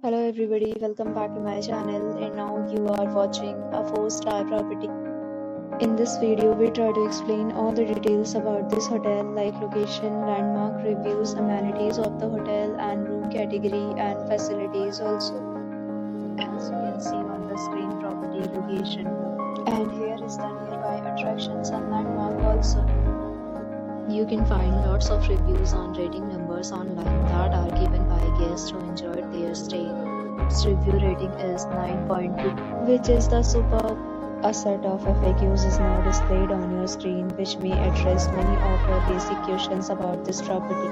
Hello everybody, welcome back to my channel, and now you are watching a 4-star property. In this video, we try to explain all the details about this hotel like location, landmark, reviews, amenities of the hotel and room category and facilities also. As you can see on the screen, property location. And here is the nearby attractions and landmark also. You can find lots of reviews on rating numbers online that are given by guests who enjoyed their stay. Its review rating is 9.2, which is the superb. A set of FAQs is now displayed on your screen, which may address many of your basic questions about this property.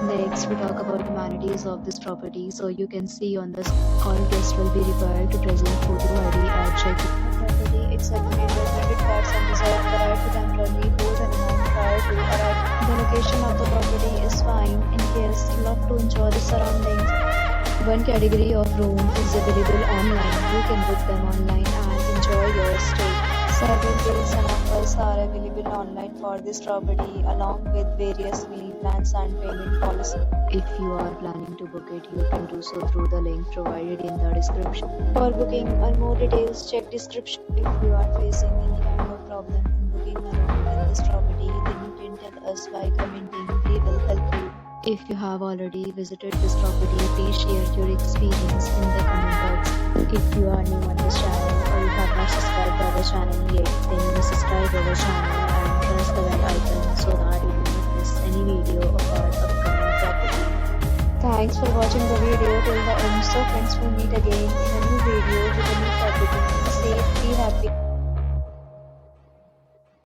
Next, we talk about amenities of this property. So you can see on this, all guests will be required to present photo ID at check-in. Property accepts major credit cards and reserve the right to temporarily hold an amount prior to arrival. The location of the property is fine in case you love to enjoy the surroundings. One category of room is available online. You can book them online and enjoy your stay. Several deals and offers are available online for this property along with various meal plans and payment policy. If you are planning to book it, you can do so through the link provided in the description. For booking or more details, check description. If you are facing any kind of problem in booking a room in this property, then you can tell us by commenting. We will help you. If you have already visited this property, please share your experience in the comment box. If you are new on this channel or you have not subscribed to our channel yet, then you must subscribe to our channel and press the bell icon so that you do not miss any video of our upcoming property. Thanks for watching the video till the end. So friends, we'll meet again in a new video with a new property. Be safe, be happy.